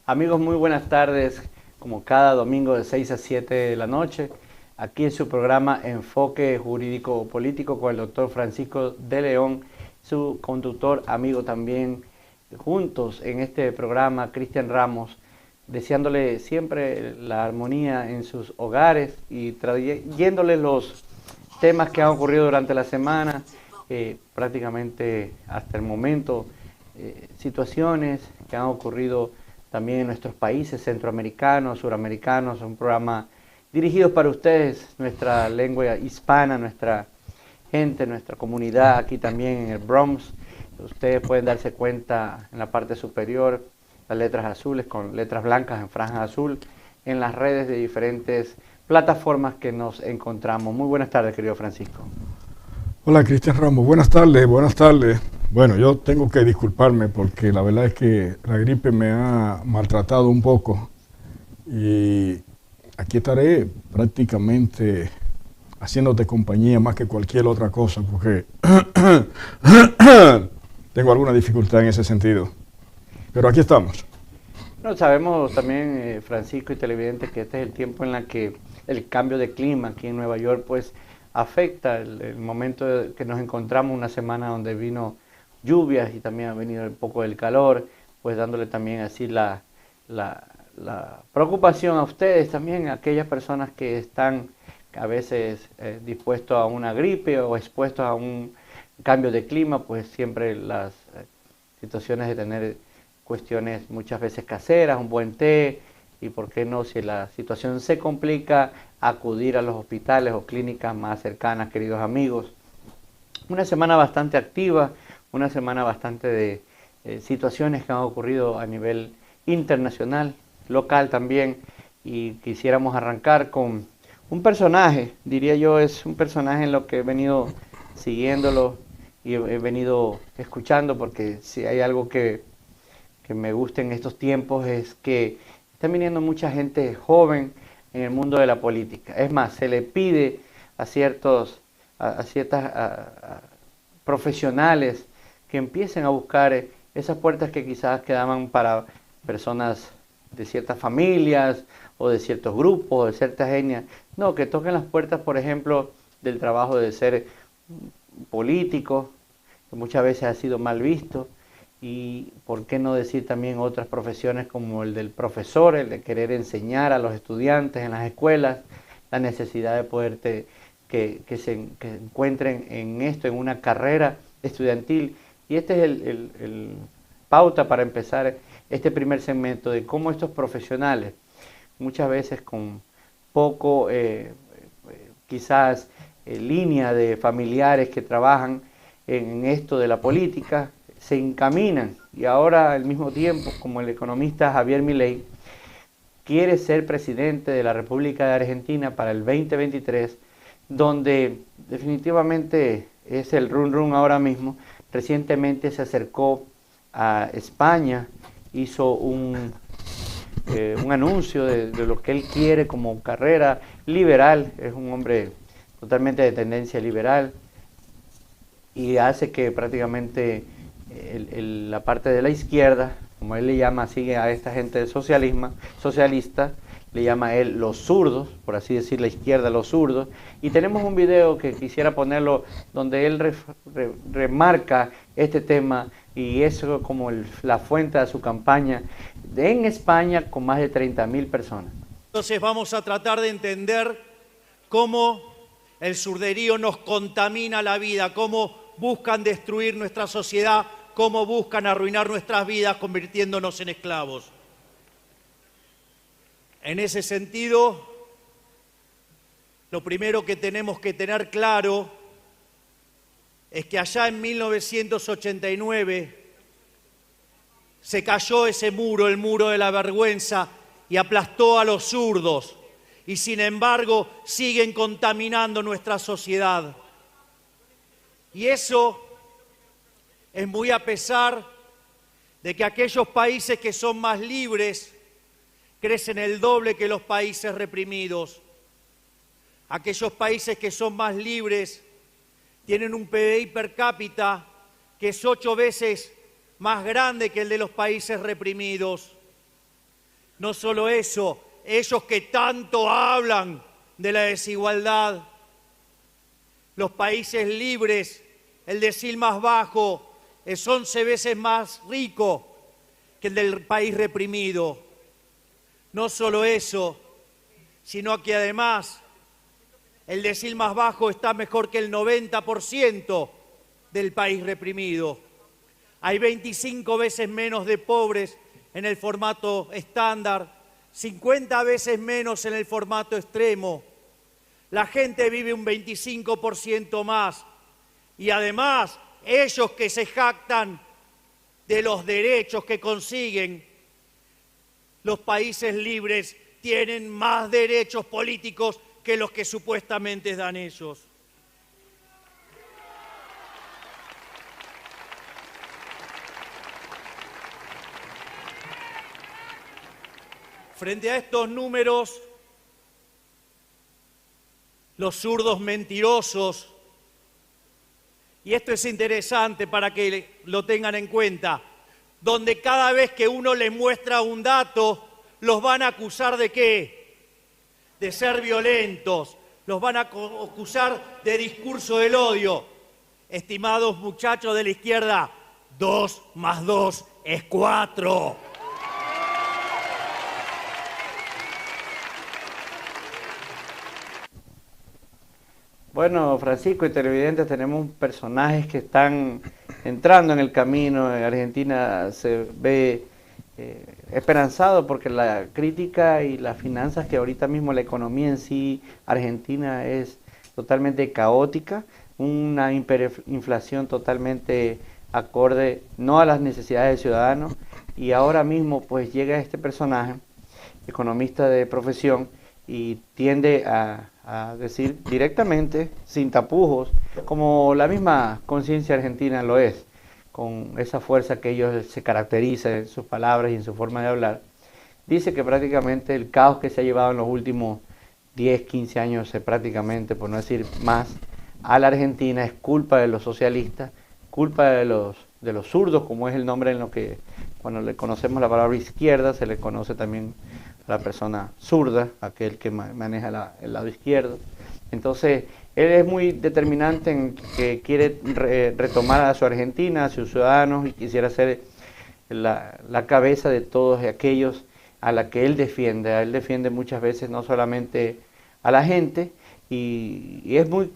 Amigos, muy buenas tardes, como cada domingo de 6 a 7 de la noche, aquí en su programa Enfoque Jurídico Político con el doctor Francisco de León, su conductor, amigo también, juntos en este programa, Cristian Ramos, deseándole siempre la armonía en sus hogares y trayéndole los temas que han ocurrido durante la semana, prácticamente hasta el momento, situaciones que han ocurrido también en nuestros países centroamericanos, suramericanos, un programa dirigido para ustedes, nuestra lengua hispana, nuestra gente, nuestra comunidad aquí también en el Bronx. Ustedes pueden darse cuenta en la parte superior, las letras azules con letras blancas en franja azul, en las redes de diferentes plataformas que nos encontramos. Muy buenas tardes, querido Francisco. Hola, Cristian Ramos, buenas tardes, buenas tardes. Bueno, yo tengo que disculparme porque la verdad es que la gripe me ha maltratado un poco y aquí estaré prácticamente haciéndote compañía más que cualquier otra cosa porque tengo alguna dificultad en ese sentido. Pero aquí estamos. No, sabemos también, Francisco y televidentes, que este es el tiempo en el que el cambio de clima aquí en Nueva York pues afecta el momento que nos encontramos, una semana donde vino lluvias y también ha venido un poco del calor, pues dándole también así la preocupación a ustedes también, a aquellas personas que están a veces dispuestos a una gripe o expuestos a un cambio de clima, pues siempre las situaciones de tener cuestiones muchas veces caseras, un buen té y por qué no, si la situación se complica, acudir a los hospitales o clínicas más cercanas, queridos amigos. Una semana bastante activa, una semana bastante de situaciones que han ocurrido a nivel internacional, local también, y quisiéramos arrancar con un personaje, diría yo, es un personaje en lo que he venido siguiéndolo y he venido escuchando, porque si hay algo que me gusta en estos tiempos es que está viniendo mucha gente joven en el mundo de la política. Es más, se le pide a ciertas profesionales que empiecen a buscar esas puertas que quizás quedaban para personas de ciertas familias o de ciertos grupos, de ciertas etnias. No, que toquen las puertas, por ejemplo, del trabajo de ser político, que muchas veces ha sido mal visto, y por qué no decir también otras profesiones como el del profesor, el de querer enseñar a los estudiantes en las escuelas, la necesidad de poder que encuentren en esto, en una carrera estudiantil. Y este es el pauta para empezar este primer segmento de cómo estos profesionales, muchas veces con poco, quizás, línea de familiares que trabajan en esto de la política, se encaminan y ahora al mismo tiempo, como el economista Javier Milei quiere ser presidente de la República de Argentina para el 2023, donde definitivamente es el run run ahora mismo. Recientemente se acercó a España, hizo un anuncio de lo que él quiere como carrera liberal, es un hombre totalmente de tendencia liberal y hace que prácticamente la parte de la izquierda, como él le llama, sigue a esta gente del socialista, le llama a él los zurdos, por así decir, la izquierda, los zurdos. Y tenemos un video que quisiera ponerlo donde él remarca este tema y eso como la fuente de su campaña en España con más de 30.000 personas. Entonces vamos a tratar de entender cómo el zurderío nos contamina la vida, cómo buscan destruir nuestra sociedad, cómo buscan arruinar nuestras vidas convirtiéndonos en esclavos. En ese sentido, lo primero que tenemos que tener claro es que allá en 1989 se cayó ese muro, el muro de la vergüenza, y aplastó a los zurdos, y sin embargo siguen contaminando nuestra sociedad. Y eso es muy a pesar de que aquellos países que son más libres crecen el doble que los países reprimidos. Aquellos países que son más libres tienen un PBI per cápita que es 8 veces más grande que el de los países reprimidos. No solo eso, ellos que tanto hablan de la desigualdad, los países libres, el decil más bajo, es 11 veces más rico que el del país reprimido. No solo eso, sino que además el decil más bajo está mejor que el 90% del país reprimido. Hay 25 veces menos de pobres en el formato estándar, 50 veces menos en el formato extremo. La gente vive un 25% más. Y además, ellos que se jactan de los derechos que consiguen, los países libres tienen más derechos políticos que los que supuestamente dan ellos. Frente a estos números, los zurdos mentirosos, y esto es interesante para que lo tengan en cuenta, donde cada vez que uno les muestra un dato, los van a acusar ¿de qué? De ser violentos, los van a acusar de discurso del odio. Estimados muchachos de la izquierda, 2 más 2 es 4. Bueno, Francisco y televidentes, tenemos personajes que están entrando en el camino. En Argentina se ve esperanzado porque la crítica y las finanzas, que ahorita mismo la economía en sí argentina es totalmente caótica, una hiperinflación totalmente acorde no a las necesidades del ciudadano, y ahora mismo pues llega este personaje, economista de profesión, y tiende a decir directamente, sin tapujos, como la misma conciencia argentina lo es, con esa fuerza que ellos se caracteriza en sus palabras y en su forma de hablar. Dice que prácticamente el caos que se ha llevado en los últimos 10, 15 años, prácticamente, por no decir más, a la Argentina es culpa de los socialistas, culpa de los zurdos, como es el nombre en lo que, cuando le conocemos la palabra izquierda, se le conoce también a la persona zurda, aquel que maneja el lado izquierdo. Entonces, él es muy determinante en que quiere retomar a su Argentina, a sus ciudadanos, y quisiera ser la cabeza de todos aquellos a la que él defiende. Él defiende muchas veces no solamente a la gente, y es muy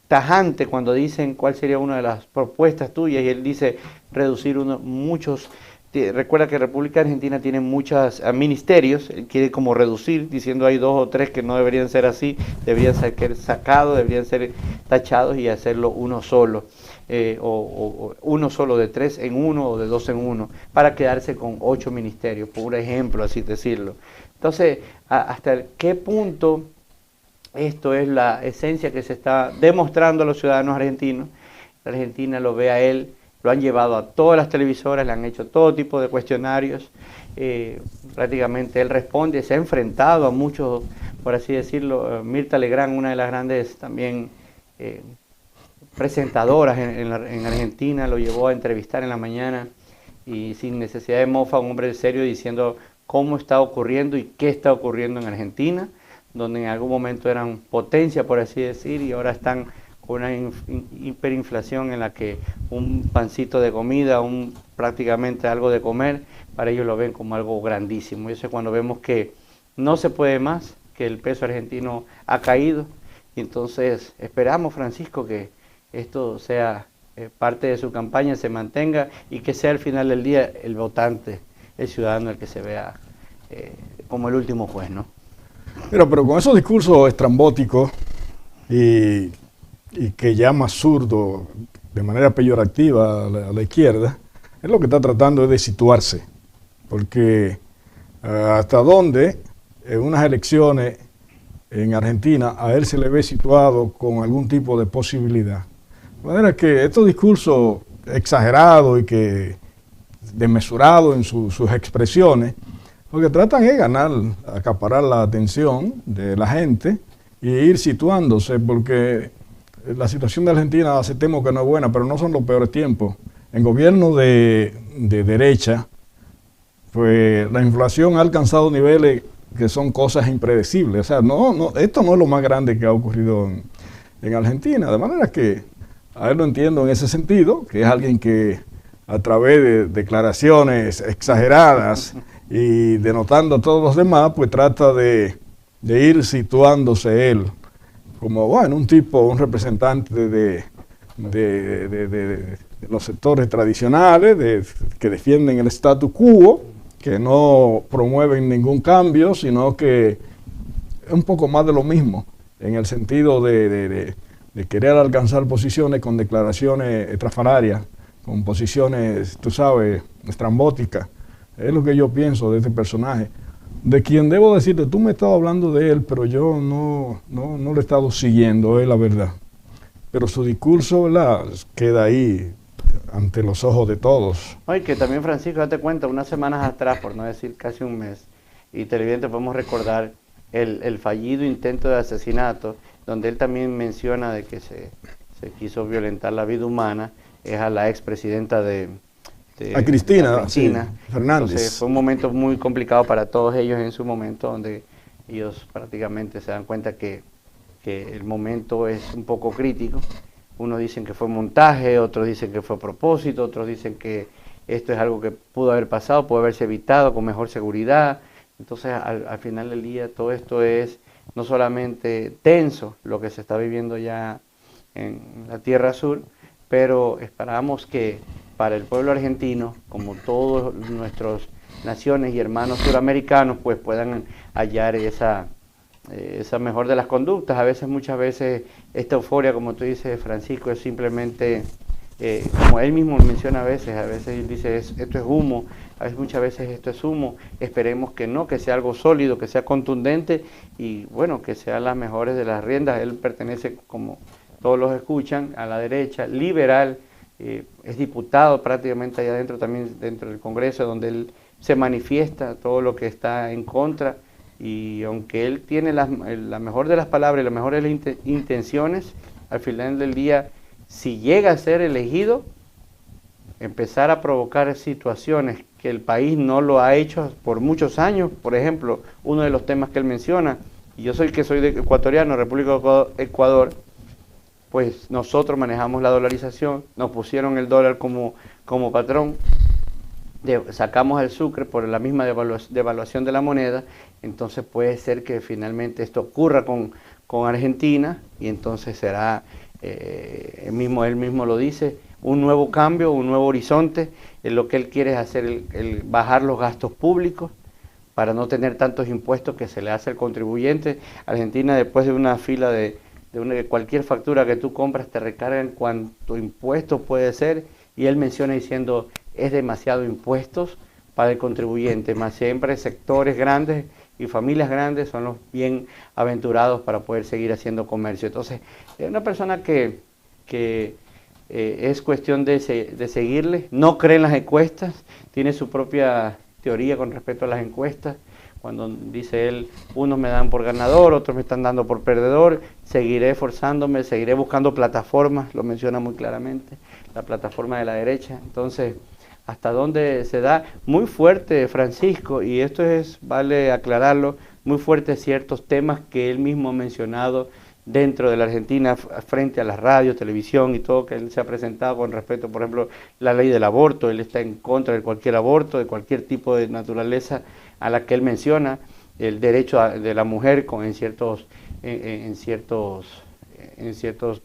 tajante cuando dicen cuál sería una de las propuestas tuyas, y él dice reducir muchos. Recuerda que República Argentina tiene muchos ministerios, él quiere como reducir, diciendo hay 2 o 3 que no deberían ser así, deberían ser sacados, deberían ser tachados y hacerlo uno solo, o uno solo, de 3 en 1 o de 2 en 1, para quedarse con 8 ministerios, por ejemplo, así decirlo. Entonces, ¿hasta qué punto esto es la esencia que se está demostrando a los ciudadanos argentinos? La Argentina lo ve a él, lo han llevado a todas las televisoras, le han hecho todo tipo de cuestionarios, prácticamente él responde, se ha enfrentado a muchos, por así decirlo. Mirta Legrand, una de las grandes también presentadoras en Argentina, lo llevó a entrevistar en la mañana, y sin necesidad de mofa, un hombre serio, diciendo cómo está ocurriendo y qué está ocurriendo en Argentina, donde en algún momento eran potencia, por así decir, y ahora están con una hiperinflación en la que un pancito de comida, prácticamente algo de comer, para ellos lo ven como algo grandísimo. Y eso es cuando vemos que no se puede más, que el peso argentino ha caído, y entonces esperamos, Francisco, que esto sea parte de su campaña, se mantenga, y que sea al final del día el votante, el ciudadano, el que se vea como el último juez, ¿no? Pero con esos discursos estrambóticos y que llama zurdo de manera peyorativa a la izquierda, es lo que está tratando de situarse, porque hasta dónde en unas elecciones en Argentina a él se le ve situado con algún tipo de posibilidad. De manera que estos discursos exagerados y que desmesurados en sus expresiones, lo que tratan es ganar, acaparar la atención de la gente y ir situándose, porque la situación de Argentina, aceptemos que no es buena, pero no son los peores tiempos. En gobierno de derecha, pues la inflación ha alcanzado niveles que son cosas impredecibles. O sea, esto no es lo más grande que ha ocurrido en Argentina, de manera que a él lo entiendo en ese sentido, que es alguien que a través de declaraciones exageradas y denotando a todos los demás, pues trata de ir situándose él como, bueno, un representante de los sectores tradicionales, que defienden el status quo, que no promueven ningún cambio, sino que es un poco más de lo mismo, en el sentido de querer alcanzar posiciones con declaraciones estrafalarias, con posiciones, tú sabes, estrambóticas. Es lo que yo pienso de este personaje, de quien debo decirte, tú me estabas hablando de él, pero yo no lo he estado siguiendo, es la verdad. Pero su discurso, ¿verdad?, queda ahí ante los ojos de todos. Oye, que también, Francisco, date cuenta, unas semanas atrás, por no decir casi un mes, y televidentes podemos recordar el fallido intento de asesinato, donde él también menciona de que se quiso violentar la vida humana, es a la expresidenta a Cristina sí, Fernández. Entonces, fue un momento muy complicado para todos ellos en su momento, donde ellos prácticamente se dan cuenta que el momento es un poco crítico. Unos dicen que fue montaje, otros dicen que fue a propósito, otros dicen que esto es algo que pudo haber pasado, pudo haberse evitado con mejor seguridad. Entonces, al final del día, todo esto es no solamente tenso, lo que se está viviendo ya en la Tierra Sur, pero esperamos que para el pueblo argentino, como todas nuestras naciones y hermanos suramericanos, pues puedan hallar esa mejor de las conductas. Muchas veces, esta euforia, como tú dices, Francisco, es simplemente, como él mismo menciona a veces él dice, esto es humo, muchas veces esto es humo, esperemos que no, que sea algo sólido, que sea contundente y bueno, que sean las mejores de las riendas. Él pertenece, como todos los escuchan, a la derecha, liberal, es diputado prácticamente allá adentro, también dentro del Congreso, donde él se manifiesta todo lo que está en contra. Y aunque él tiene la mejor de las palabras y las mejores de las intenciones, al final del día, si llega a ser elegido, empezar a provocar situaciones que el país no lo ha hecho por muchos años. Por ejemplo, uno de los temas que él menciona, y yo soy de ecuatoriano, República de Ecuador, pues nosotros manejamos la dolarización, nos pusieron el dólar como patrón, sacamos el sucre por la misma devaluación de la moneda. Entonces puede ser que finalmente esto ocurra con Argentina y entonces será, él mismo lo dice, un nuevo cambio, un nuevo horizonte. Lo que él quiere es hacer el bajar los gastos públicos para no tener tantos impuestos que se le hace al contribuyente. Argentina, después de una fila de cualquier factura que tú compras, te recargan cuánto impuesto puede ser, y él menciona diciendo, es demasiado impuestos para el contribuyente, más siempre sectores grandes y familias grandes son los bien aventurados para poder seguir haciendo comercio. Entonces, es una persona que es cuestión de seguirle, no cree en las encuestas, tiene su propia teoría con respecto a las encuestas. Cuando dice él, unos me dan por ganador, otros me están dando por perdedor, seguiré esforzándome, seguiré buscando plataformas, lo menciona muy claramente, la plataforma de la derecha. Entonces, hasta dónde se da, muy fuerte, Francisco, y esto vale aclararlo, muy fuerte ciertos temas que él mismo ha mencionado dentro de la Argentina, frente a la radio, televisión y todo que él se ha presentado con respecto, por ejemplo, la ley del aborto. Él está en contra de cualquier aborto, de cualquier tipo de naturaleza a la que él menciona, el derecho de la mujer en ciertos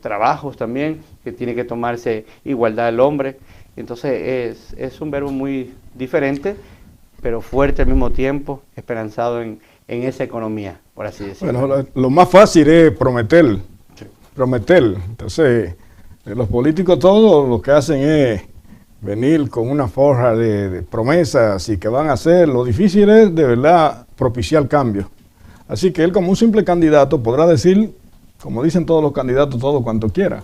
trabajos también, que tiene que tomarse igualdad del hombre. Entonces es un verbo muy diferente, pero fuerte al mismo tiempo, esperanzado en esa economía, por así decirlo. Bueno, lo más fácil es prometer. Sí. Prometer. Entonces, los políticos todos lo que hacen es venir con una forja de promesas y que van a hacer. Lo difícil es de verdad propiciar cambios. Así que él, como un simple candidato, podrá decir, como dicen todos los candidatos, todo cuanto quiera.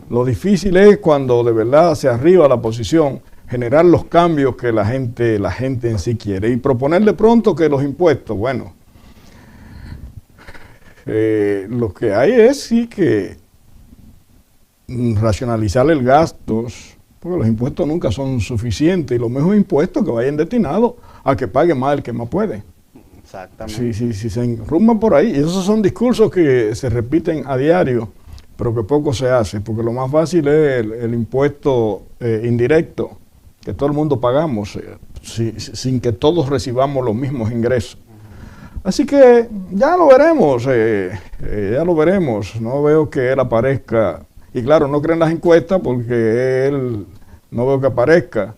Lo difícil es cuando de verdad se arriba a la posición, generar los cambios que la gente en sí quiere y proponerle pronto que los impuestos, bueno, lo que hay es sí que racionalizar el gastos, porque los impuestos nunca son suficientes y los mismos impuestos que vayan destinados a que pague más el que más puede. Exactamente. Si se enrumban por ahí, y esos son discursos que se repiten a diario, pero que poco se hace, porque lo más fácil es el impuesto indirecto, que todo el mundo pagamos, sin que todos recibamos los mismos ingresos. Así que ya lo veremos, no veo que él aparezca, y claro, no creen las encuestas porque él no veo que aparezca.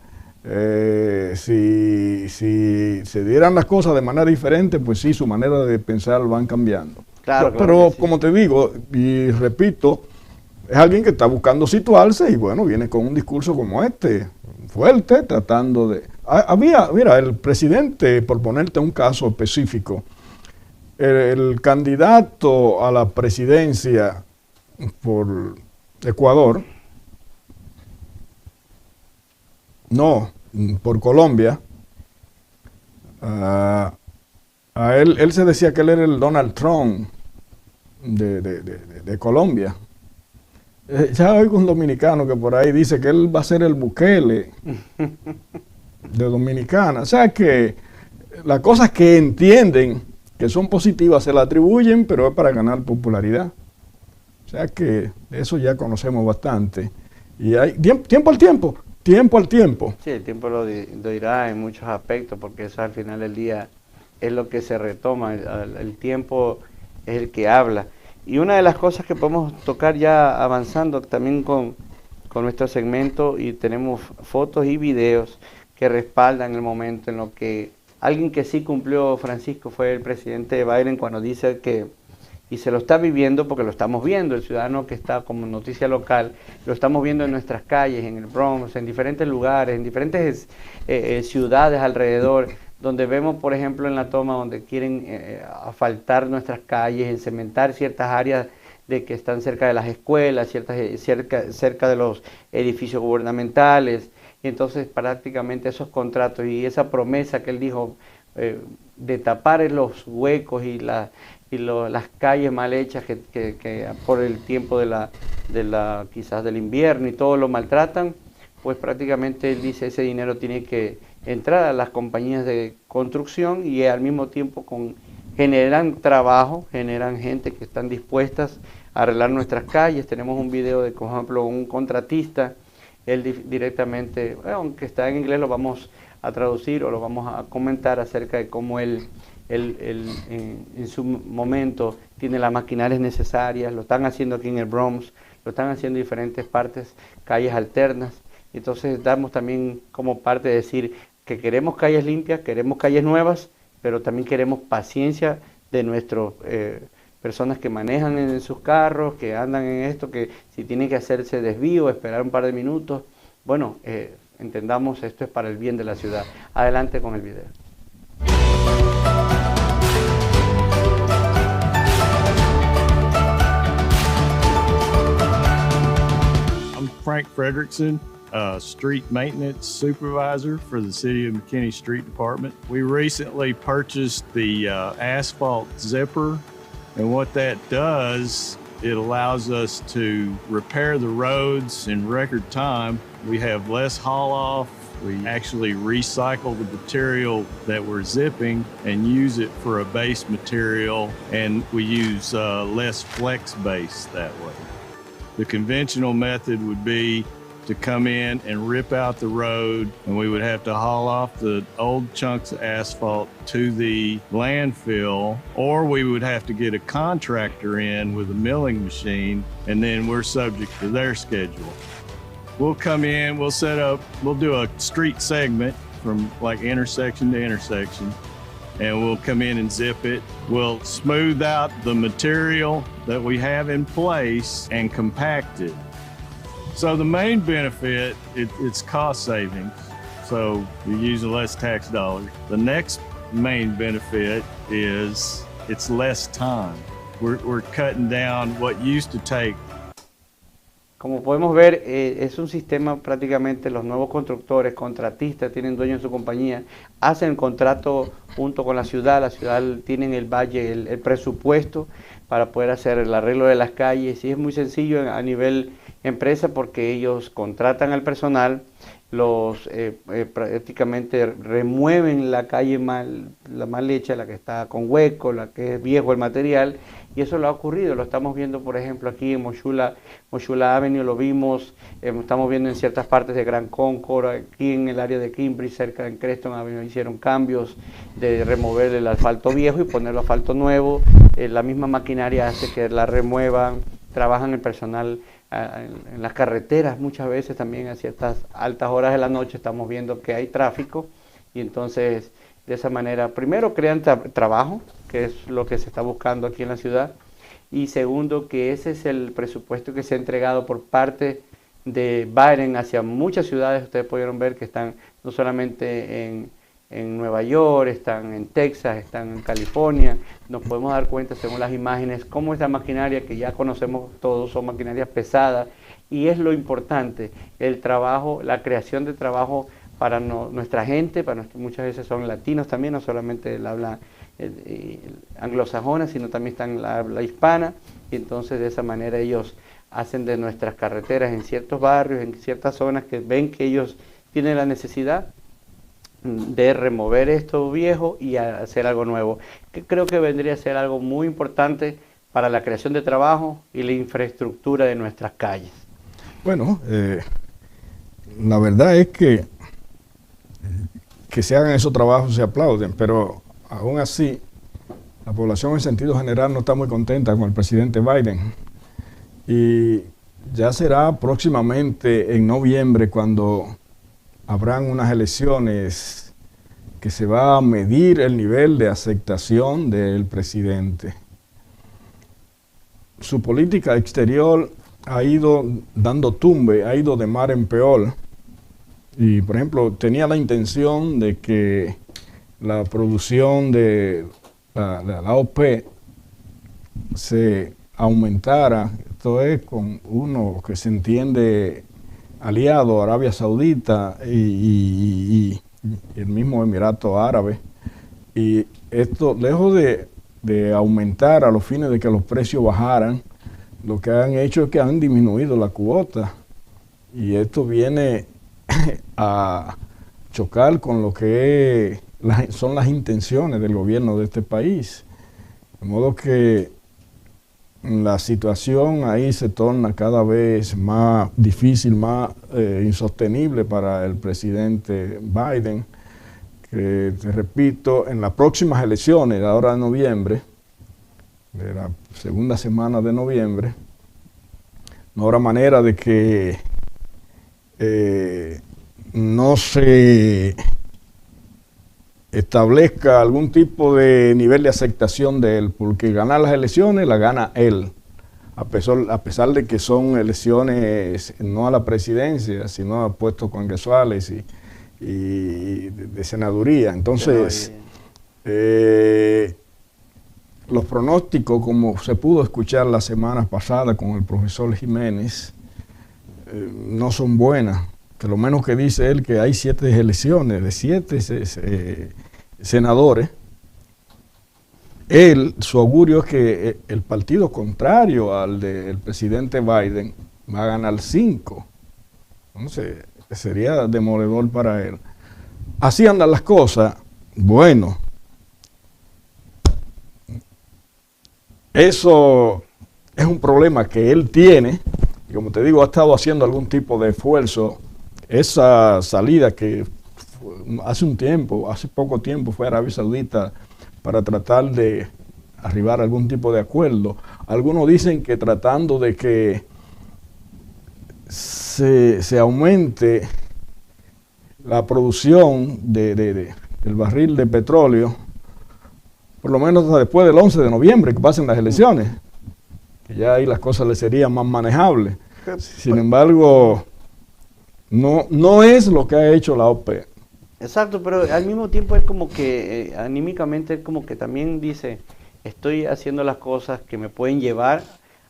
Si se dieran las cosas de manera diferente, pues sí, su manera de pensar van cambiando. Claro, pero sí. Como te digo, y repito, es alguien que está buscando situarse y bueno, viene con un discurso como este, fuerte, tratando de... Mira, el presidente, por ponerte un caso específico, el candidato a la presidencia por Ecuador, no, por Colombia, a él se decía que él era el Donald Trump de Colombia. Ya oigo un dominicano que por ahí dice que él va a ser el Bukele de Dominicana. O sea que las cosas que entienden que son positivas se la atribuyen, pero es para ganar popularidad. O sea que eso ya conocemos bastante. Y hay tiempo al tiempo. Sí, el tiempo lo dirá en muchos aspectos, porque eso al final del día es lo que se retoma, el tiempo es el que habla. Y una de las cosas que podemos tocar ya avanzando también con nuestro segmento, y tenemos fotos y videos que respaldan el momento en lo que alguien que sí cumplió, Francisco, fue el presidente Biden, cuando dice que, y se lo está viviendo porque lo estamos viendo, el ciudadano que está como noticia local, lo estamos viendo en nuestras calles, en el Bronx, en diferentes lugares, en diferentes ciudades alrededor, donde vemos, por ejemplo, en la toma donde quieren asfaltar nuestras calles, encementar ciertas áreas de que están cerca de las escuelas, cerca de los edificios gubernamentales, y entonces prácticamente esos contratos y esa promesa que él dijo de tapar los huecos y las calles mal hechas que por el tiempo quizás del invierno y todo lo maltratan, pues prácticamente él dice ese dinero tiene que entrar a las compañías de construcción y al mismo tiempo generan trabajo, generan gente que están dispuestas a arreglar nuestras calles. Tenemos un video de, por ejemplo, un contratista, él directamente, aunque está en inglés, lo vamos a traducir o lo vamos a comentar acerca de cómo él en su momento tiene las maquinarias necesarias, lo están haciendo aquí en el Bronx, lo están haciendo en diferentes partes, calles alternas. Entonces damos también como parte de decir que queremos calles limpias, queremos calles nuevas, pero también queremos paciencia de nuestras personas que manejan en sus carros, que andan en esto, que si tienen que hacerse desvío, esperar un par de minutos, bueno, entendamos esto es para el bien de la ciudad. Adelante con el video. I'm Frank Frederickson, street maintenance supervisor for the City of McKinney Street Department. We recently purchased the asphalt zipper, and what that does, it allows us to repair the roads in record time. We have less haul off. We actually recycle the material that we're zipping and use it for a base material, and we use less flex base that way. The conventional method would be to come in and rip out the road, and we would have to haul off the old chunks of asphalt to the landfill, or we would have to get a contractor in with a milling machine, and then we're subject to their schedule. We'll come in, we'll do a street segment from like intersection to intersection, and we'll come in and zip it. We'll smooth out the material that we have in place and compact it. So the main benefit, it's cost savings. So you're using less tax dollars. The next main benefit is it's less time. We're cutting down what used to take. Como podemos ver, es un sistema prácticamente, los nuevos constructores, contratistas, tienen dueño en su compañía, hacen el contrato junto con la ciudad tienen el valle, el presupuesto, para poder hacer el arreglo de las calles. Y es muy sencillo a nivel empresa porque ellos contratan al personal, prácticamente remueven la calle la mal hecha, la que está con hueco, la que es viejo el material, y eso lo ha ocurrido, lo estamos viendo por ejemplo aquí en Moshula Avenue, lo vimos, estamos viendo en ciertas partes de Gran Concord, aquí en el área de Cambridge, cerca de Creston Avenue, hicieron cambios de remover el asfalto viejo y ponerlo asfalto nuevo, la misma maquinaria hace que la remuevan, trabajan el personal en las carreteras muchas veces también a ciertas altas horas de la noche estamos viendo que hay tráfico y entonces de esa manera primero crean trabajo, que es lo que se está buscando aquí en la ciudad, y segundo que ese es el presupuesto que se ha entregado por parte de Biden hacia muchas ciudades. Ustedes pudieron ver que están no solamente en Nueva York, están en Texas, están en California. Nos podemos dar cuenta según las imágenes cómo esta maquinaria que ya conocemos todos son maquinarias pesadas, y es lo importante, el trabajo, la creación de trabajo para nuestra gente, muchas veces son latinos también, no solamente el habla anglosajona, sino también están la habla hispana, y entonces de esa manera ellos hacen de nuestras carreteras en ciertos barrios, en ciertas zonas que ven que ellos tienen la necesidad de remover esto viejo y hacer algo nuevo, que creo que vendría a ser algo muy importante para la creación de trabajo y la infraestructura de nuestras calles. Bueno, la verdad es que se hagan esos trabajos se aplauden, pero aún así la población en sentido general no está muy contenta con el presidente Biden, y ya será próximamente en noviembre cuando habrán unas elecciones que se va a medir el nivel de aceptación del presidente. Su política exterior ha ido dando tumbe, ha ido de mar en peor. Y, por ejemplo, tenía la intención de que la producción de la OPEC se aumentara, esto es con uno que se entiende aliado, Arabia Saudita y el mismo Emirato Árabe. Y esto, lejos de aumentar a los fines de que los precios bajaran, lo que han hecho es que han disminuido la cuota. Y esto viene a chocar con lo que son las intenciones del gobierno de este país. De modo que la situación ahí se torna cada vez más difícil, más insostenible para el presidente Biden, que, te repito, en las próximas elecciones, ahora de noviembre, de la segunda semana de noviembre, no habrá manera de que no se establezca algún tipo de nivel de aceptación de él, porque ganar las elecciones la gana él, a pesar de que son elecciones no a la presidencia, sino a puestos congresuales y de senaduría. Entonces, los pronósticos, como se pudo escuchar la semana pasada con el profesor Jiménez, no son buenas. Que lo menos que dice él que hay 7 elecciones de 7 senadores. Su augurio es que el partido contrario al del presidente Biden va a ganar 5. Entonces, sería demoledor para él. Así andan las cosas. Bueno, eso es un problema que él tiene. Y como te digo, ha estado haciendo algún tipo de esfuerzo. Esa salida que hace poco tiempo fue a Arabia Saudita para tratar de arribar a algún tipo de acuerdo. Algunos dicen que tratando de que se aumente la producción del barril de petróleo, por lo menos hasta después del 11 de noviembre, que pasen las elecciones, que ya ahí las cosas le serían más manejables. Sin embargo, no es lo que ha hecho la OPEC. Exacto, pero al mismo tiempo es como que anímicamente es como que también dice, estoy haciendo las cosas que me pueden llevar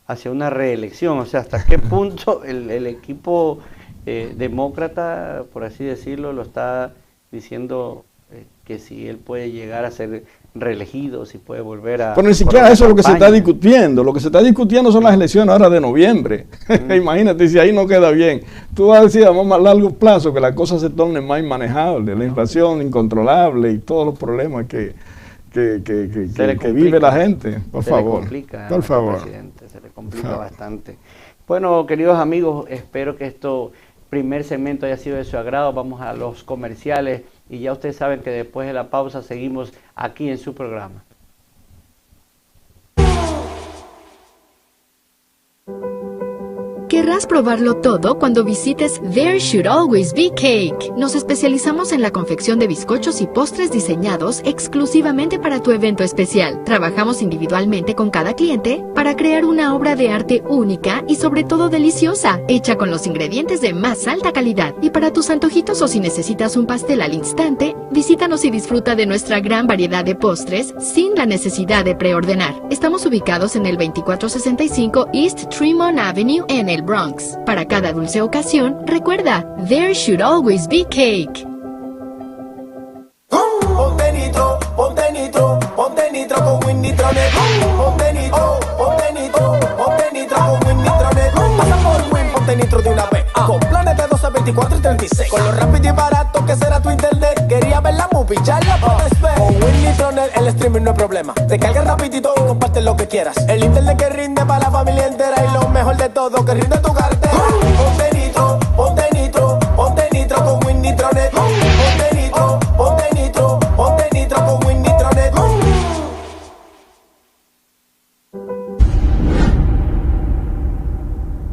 hacia una reelección. O sea, hasta qué punto el equipo demócrata, por así decirlo, lo está diciendo que si él puede llegar a ser reelegido, si puede volver a... Pero ni siquiera eso es lo que se está discutiendo. Lo que se está discutiendo son las elecciones ahora de noviembre. Imagínate si ahí no queda bien. Tú vas a decir a más largo plazo que las cosas se tornen más inmanejables, la inflación incontrolable y todos los problemas que vive la gente. Por favor. Por favor. Presidente, se le complica bastante. Bueno, queridos amigos, espero que esto primer segmento haya sido de su agrado. Vamos a los comerciales y ya ustedes saben que después de la pausa seguimos aquí en su programa. Querrás probarlo todo cuando visites There Should Always Be Cake. Nos especializamos en la confección de bizcochos y postres diseñados exclusivamente para tu evento especial. Trabajamos individualmente con cada cliente para crear una obra de arte única y sobre todo deliciosa, hecha con los ingredientes de más alta calidad. Y para tus antojitos o si necesitas un pastel al instante, visítanos y disfruta de nuestra gran variedad de postres sin la necesidad de preordenar. Estamos ubicados en el 2465 East Tremont Avenue en el Bronx. Para cada dulce ocasión, recuerda, There Should Always Be Cake. Ponte nitro, ponte nitro, ponte nitro con Winnitronet. Ponte nitro, ponte nitro, ponte nitro con Winnitronet. Pasa por Win, ponte nitro de una vez. Con planes de 12, 24 y 36. Con lo rápido y barato que será tu internet. Quería ver la movie, ya la puedes ver. Con Winnitronet el streaming no es problema. Te cargas rapidito y comparte lo que quieras. El internet que rinde para la familia entera. Y lo mejor de todo, que rinde tu cartera. Ponte nitro, ponte nitro, ponte nitro con Winnitronet. Ponte nitro, ponte nitro, ponte nitro con Winnitronet.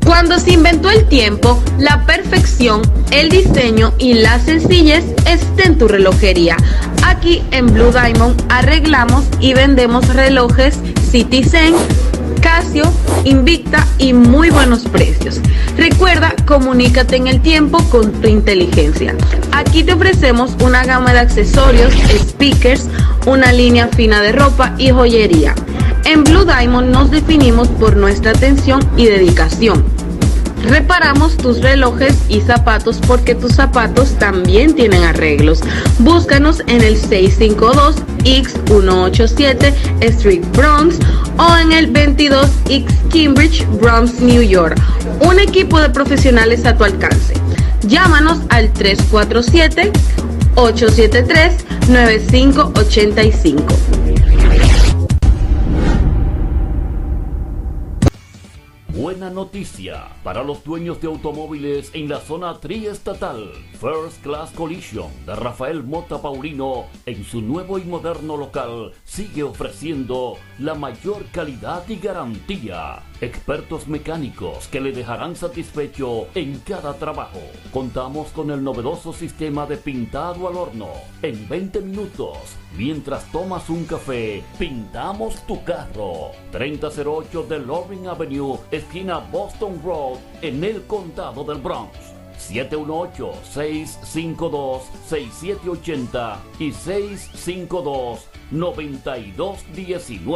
Cuando se inventó el tiempo, la perfección, el diseño y la sencillez está en tu relojería. Aquí en Blue Diamond arreglamos y vendemos relojes Citizen, Casio, Invicta y muy buenos precios. Recuerda, comunícate en el tiempo con tu inteligencia. Aquí te ofrecemos una gama de accesorios, speakers, una línea fina de ropa y joyería. En Blue Diamond nos definimos por nuestra atención y dedicación. Reparamos tus relojes y zapatos porque tus zapatos también tienen arreglos. Búscanos en el 652 X187 Street Bronx o en el 22 X Cambridge, Bronx, New York. Un equipo de profesionales a tu alcance. Llámanos al 347-873-9585. Buena noticia para los dueños de automóviles en la zona triestatal. First Class Collision de Rafael Mota Paulino en su nuevo y moderno local sigue ofreciendo la mayor calidad y garantía. Expertos mecánicos que le dejarán satisfecho en cada trabajo. Contamos con el novedoso sistema de pintado al horno. En 20 minutos, mientras tomas un café, pintamos tu carro. 3008 de Loring Avenue, esquina Boston Road, en el condado del Bronx. 718-652-6780 y 652-9219.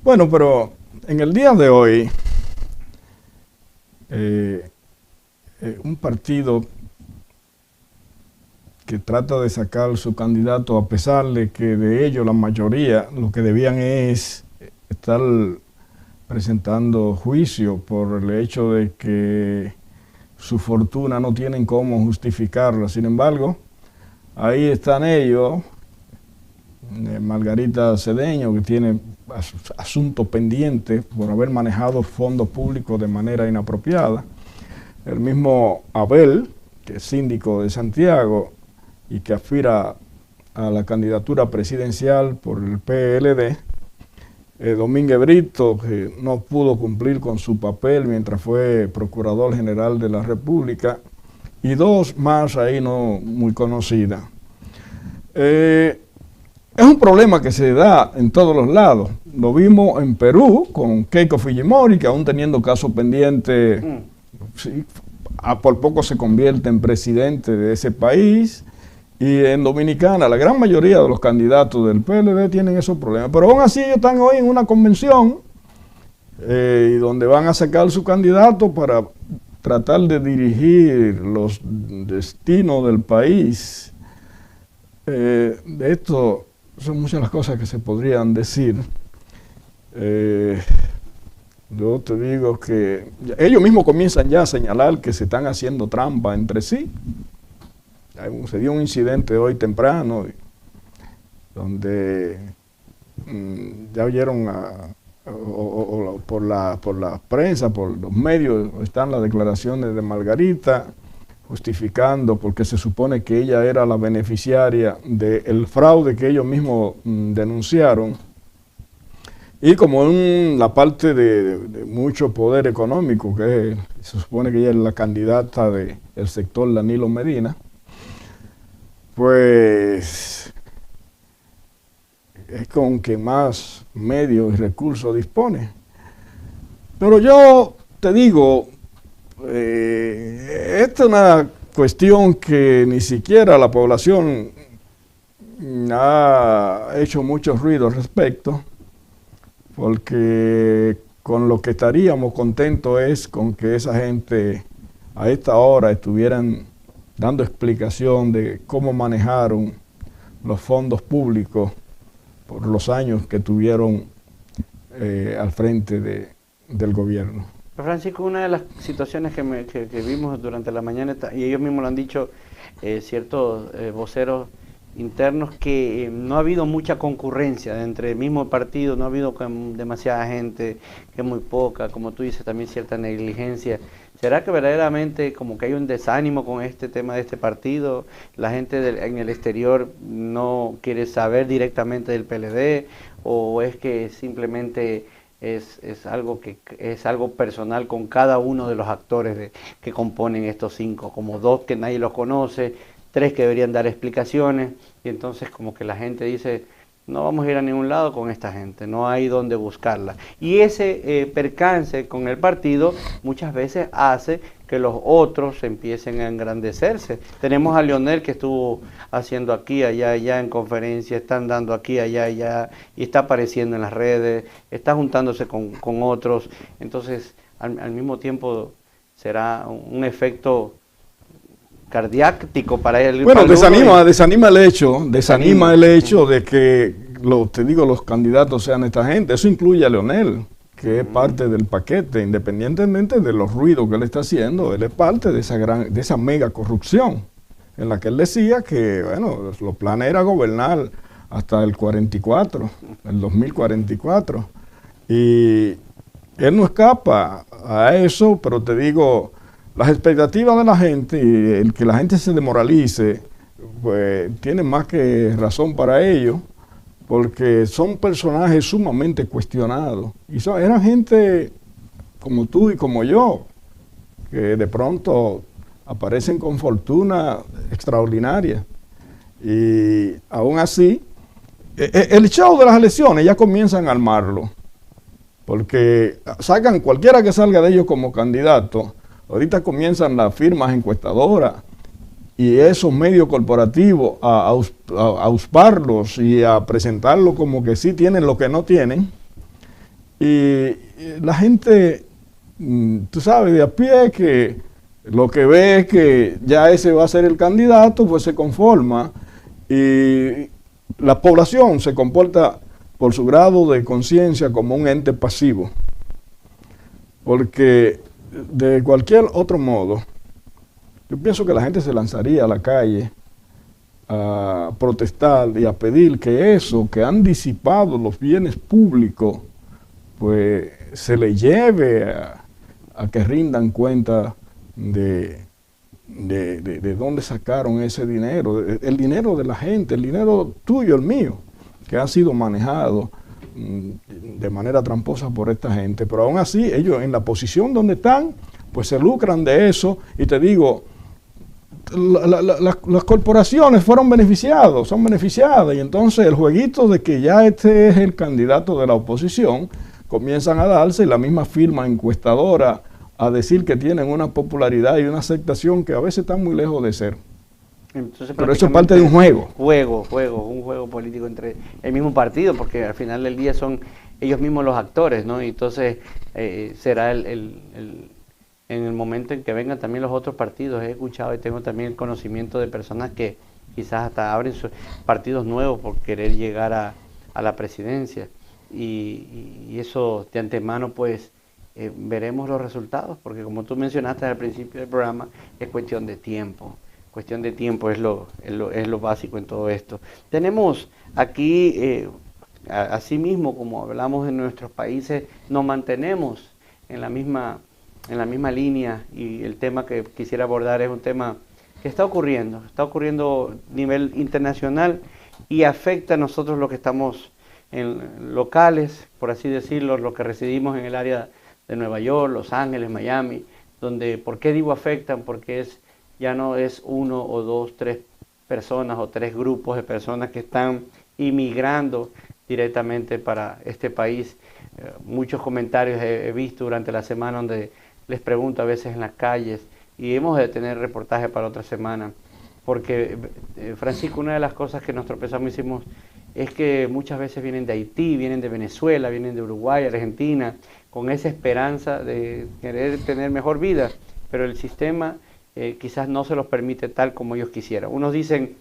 Bueno, pero en el día de hoy, un partido que trata de sacar su candidato, a pesar de que de ellos la mayoría lo que debían es estar presentando juicio por el hecho de que su fortuna no tienen cómo justificarla. Sin embargo, ahí están ellos, Margarita Cedeño, que tiene asuntos pendientes por haber manejado fondos públicos de manera inapropiada. El mismo Abel, que es síndico de Santiago y que aspira a la candidatura presidencial por el PLD. Domínguez Brito, que no pudo cumplir con su papel mientras fue Procurador General de la República. Y dos más ahí no muy conocidas. Es un problema que se da en todos los lados. Lo vimos en Perú con Keiko Fujimori, que aún teniendo caso pendiente, sí, por poco se convierte en presidente de ese país. Y en Dominicana, la gran mayoría de los candidatos del PLD tienen esos problemas. Pero aún así ellos están hoy en una convención y donde van a sacar su candidato para tratar de dirigir los destinos del país, de esto son muchas las cosas que se podrían decir. Yo te digo que ellos mismos comienzan ya a señalar que se están haciendo trampa entre sí. Se dio un incidente hoy temprano donde ya oyeron por la prensa, por los medios, están las declaraciones de Margarita justificando porque se supone que ella era la beneficiaria del fraude que ellos mismos denunciaron. Y como en la parte de mucho poder económico, que se supone que ella es la candidata del sector Danilo Medina, pues es con que más medios y recursos dispone. Pero yo te digo, esta es una cuestión que ni siquiera la población ha hecho mucho ruido al respecto, porque con lo que estaríamos contentos es con que esa gente a esta hora estuvieran dando explicación de cómo manejaron los fondos públicos por los años que tuvieron al frente del gobierno. Francisco, una de las situaciones que vimos durante la mañana, y ellos mismos lo han dicho ciertos voceros internos, que no ha habido mucha concurrencia entre el mismo partido, no ha habido demasiada gente, que es muy poca, como tú dices, también cierta negligencia. ¿Será que verdaderamente como que hay un desánimo con este tema de este partido? ¿La gente en el exterior no quiere saber directamente del PLD? ¿O es que simplemente es algo personal con cada uno de los actores que componen estos 5? Como 2 que nadie los conoce, 3 que deberían dar explicaciones, y entonces como que la gente dice, no vamos a ir a ningún lado con esta gente, no hay dónde buscarla. Y ese percance con el partido muchas veces hace que los otros empiecen a engrandecerse. Tenemos a Leonel, que estuvo haciendo aquí, allá en conferencia, están dando aquí, allá, y está apareciendo en las redes, está juntándose con otros. Entonces, al mismo tiempo, será un efecto cardiáctico para él. Bueno, desanima el hecho de que, te digo, los candidatos sean esta gente. Eso incluye a Leonel, que es parte del paquete, independientemente de los ruidos que él está haciendo. Él es parte de esa mega corrupción, en la que él decía que, bueno, los planes era gobernar hasta el 2044. Y él no escapa a eso, pero te digo, las expectativas de la gente y el que la gente se demoralice, pues tiene más que razón para ello, porque son personajes sumamente cuestionados. Y eran gente como tú y como yo, que de pronto aparecen con fortuna extraordinaria. Y aún así, el show de las elecciones ya comienzan a armarlo, porque sacan cualquiera que salga de ellos como candidato. Ahorita comienzan las firmas encuestadoras y esos medios corporativos a ausparlos y a presentarlos como que sí tienen lo que no tienen. Y la gente, tú sabes, de a pie, que lo que ve es que ya ese va a ser el candidato, pues se conforma. Y la población se comporta por su grado de conciencia como un ente pasivo. Porque de cualquier otro modo, yo pienso que la gente se lanzaría a la calle a protestar y a pedir que eso, que han disipado los bienes públicos, pues se le lleve a que rindan cuenta de dónde sacaron ese dinero, el dinero de la gente, el dinero tuyo, el mío, que ha sido manejado de manera tramposa por esta gente. Pero aún así, ellos en la posición donde están, pues se lucran de eso. Y te digo, las corporaciones son beneficiadas, y entonces el jueguito de que ya este es el candidato de la oposición, comienzan a darse, y la misma firma encuestadora a decir que tienen una popularidad y una aceptación que a veces están muy lejos de ser. Entonces, pero eso es parte de un juego. Un juego político entre el mismo partido, porque al final del día son ellos mismos los actores, ¿no? Y entonces será en el momento en que vengan también los otros partidos. He escuchado y tengo también el conocimiento de personas que quizás hasta abren sus partidos nuevos por querer llegar a la presidencia. Y eso de antemano pues veremos los resultados, porque como tú mencionaste al principio del programa, es cuestión de tiempo. Cuestión de tiempo es lo básico en todo esto. Tenemos aquí, asimismo, como hablamos en nuestros países, nos mantenemos en la misma línea, y el tema que quisiera abordar es un tema que está ocurriendo a nivel internacional y afecta a nosotros los que estamos en locales, por así decirlo, los que residimos en el área de Nueva York, Los Ángeles, Miami, donde, ¿por qué digo afectan? Porque ya no es uno o dos, tres personas o tres grupos de personas que están inmigrando directamente para este país. Muchos comentarios he visto durante la semana donde les pregunto a veces en las calles, y hemos de tener reportaje para otra semana, porque Francisco, una de las cosas que nos tropezamos hicimos es que muchas veces vienen de Haití, vienen de Venezuela, vienen de Uruguay, Argentina, con esa esperanza de querer tener mejor vida, pero el sistema quizás no se los permite tal como ellos quisieran. Unos dicen,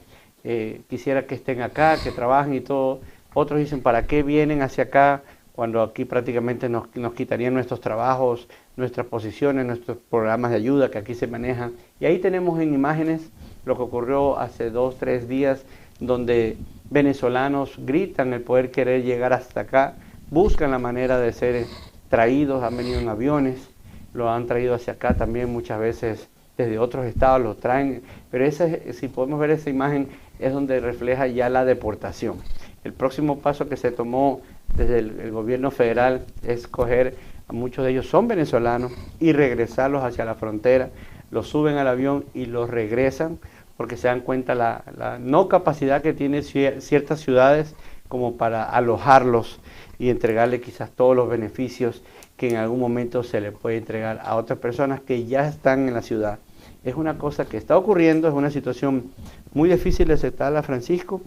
quisiera que estén acá, que trabajen y todo. Otros dicen, ¿para qué vienen hacia acá cuando aquí prácticamente nos quitarían nuestros trabajos, nuestras posiciones, nuestros programas de ayuda que aquí se manejan? Y ahí tenemos en imágenes lo que ocurrió hace 2, 3 días, donde venezolanos gritan el poder querer llegar hasta acá, buscan la manera de ser traídos, han venido en aviones, lo han traído hacia acá también muchas veces desde otros estados, lo traen, pero si podemos ver esa imagen, es donde refleja ya la deportación. El próximo paso que se tomó desde el gobierno federal es coger a muchos de ellos, son venezolanos, y regresarlos hacia la frontera, los suben al avión y los regresan, porque se dan cuenta la no capacidad que tienen ciertas ciudades como para alojarlos y entregarle quizás todos los beneficios que en algún momento se le puede entregar a otras personas que ya están en la ciudad. Es una cosa que está ocurriendo, es una situación muy difícil de aceptarla, Francisco.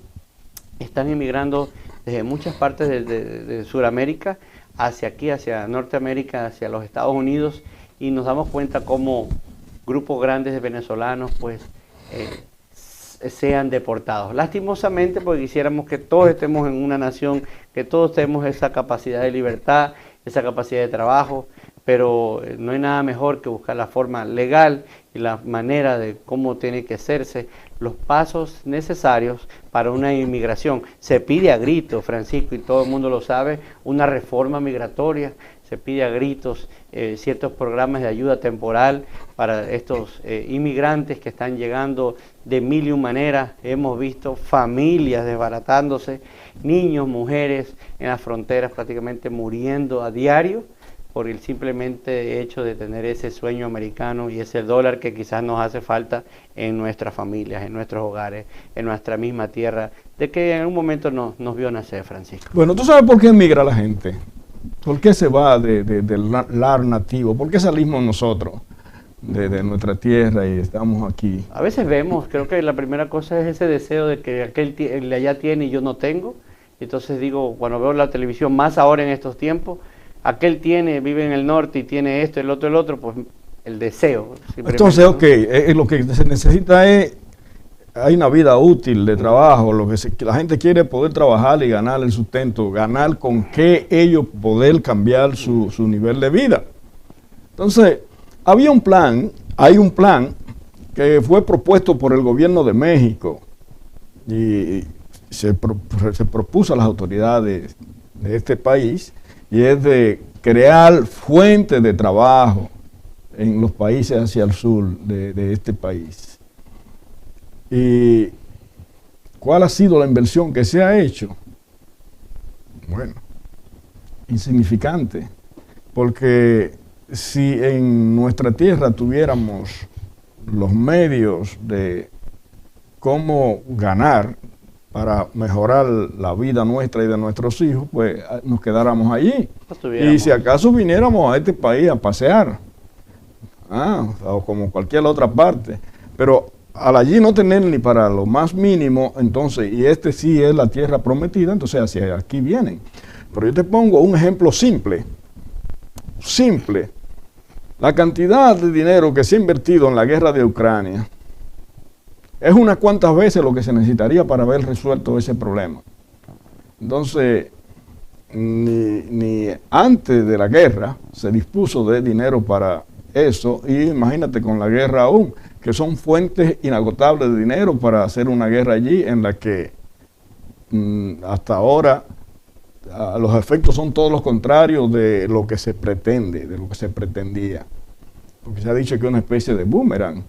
Están emigrando desde muchas partes de Sudamérica hacia aquí, hacia Norteamérica, hacia los Estados Unidos, y nos damos cuenta cómo grupos grandes de venezolanos pues sean deportados. Lastimosamente, porque quisiéramos que todos estemos en una nación, que todos tenemos esa capacidad de libertad, esa capacidad de trabajo, pero no hay nada mejor que buscar la forma legal y la manera de cómo tiene que hacerse, los pasos necesarios para una inmigración. Se pide a gritos, Francisco, y todo el mundo lo sabe, una reforma migratoria, se pide a gritos ciertos programas de ayuda temporal para estos inmigrantes que están llegando de mil y un maneras. Hemos visto familias desbaratándose, niños, mujeres en las fronteras prácticamente muriendo a diario por el simplemente hecho de tener ese sueño americano y ese dólar que quizás nos hace falta en nuestras familias, en nuestros hogares, en nuestra misma tierra, de que en un momento nos vio nacer, Francisco. Bueno, ¿tú sabes por qué emigra la gente? ¿Por qué se va del lar nativo? ¿Por qué salimos nosotros de nuestra tierra y estamos aquí? A veces vemos, creo que la primera cosa es ese deseo de que aquel de allá tiene y yo no tengo. Entonces digo, cuando veo la televisión, más ahora en estos tiempos, aquel tiene, vive en el norte y tiene esto, el otro, pues el deseo. Entonces, ok, lo que se necesita es, hay una vida útil de trabajo, que la gente quiere poder trabajar y ganar el sustento, ganar con qué ellos poder cambiar su nivel de vida. Entonces, hay un plan que fue propuesto por el gobierno de México y se propuso a las autoridades de este país, y es de crear fuentes de trabajo en los países hacia el sur de este país. ¿Y cuál ha sido la inversión que se ha hecho? Bueno, insignificante, porque si en nuestra tierra tuviéramos los medios de cómo ganar para mejorar la vida nuestra y de nuestros hijos, pues nos quedáramos allí. Y si acaso viniéramos a este país a pasear, o como cualquier otra parte, pero al allí no tener ni para lo más mínimo, entonces, y este sí es la tierra prometida, entonces hacia aquí vienen. Pero yo te pongo un ejemplo simple. La cantidad de dinero que se ha invertido en la guerra de Ucrania es unas cuantas veces lo que se necesitaría para haber resuelto ese problema. Entonces, ni antes de la guerra se dispuso de dinero para eso, y imagínate con la guerra aún, que son fuentes inagotables de dinero para hacer una guerra allí en la que hasta ahora los efectos son todos los contrarios de lo que se pretende, de lo que se pretendía. Porque se ha dicho que es una especie de boomerang,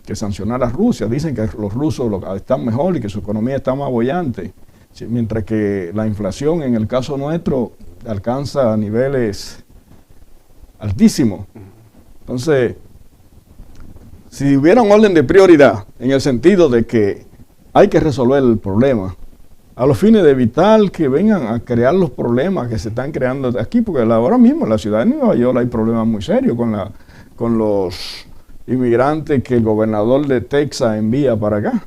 que sancionar a Rusia. Dicen que los rusos están mejor y que su economía está más boyante, mientras que la inflación en el caso nuestro alcanza niveles altísimos. Entonces, si hubiera un orden de prioridad en el sentido de que hay que resolver el problema, a los fines de evitar que vengan a crear los problemas que se están creando aquí, porque ahora mismo en la ciudad de Nueva York hay problemas muy serios con los inmigrantes que el gobernador de Texas envía para acá.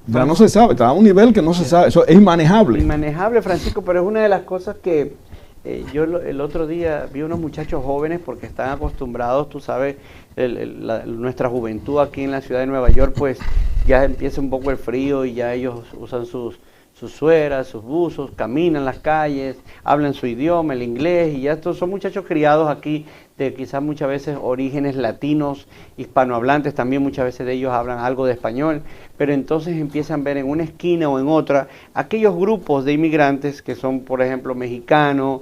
Ya no se sabe, está a un nivel que no se sabe, eso es inmanejable. Inmanejable, Francisco, pero es una de las cosas que yo el otro día vi unos muchachos jóvenes porque están acostumbrados, tú sabes, nuestra juventud aquí en la ciudad de Nueva York, pues ya empieza un poco el frío y ya ellos usan sus sueras, sus buzos, caminan las calles, hablan su idioma, el inglés, y ya estos son muchachos criados aquí de quizás muchas veces orígenes latinos, hispanohablantes, también muchas veces de ellos hablan algo de español, pero entonces empiezan a ver en una esquina o en otra aquellos grupos de inmigrantes que son, por ejemplo, mexicanos,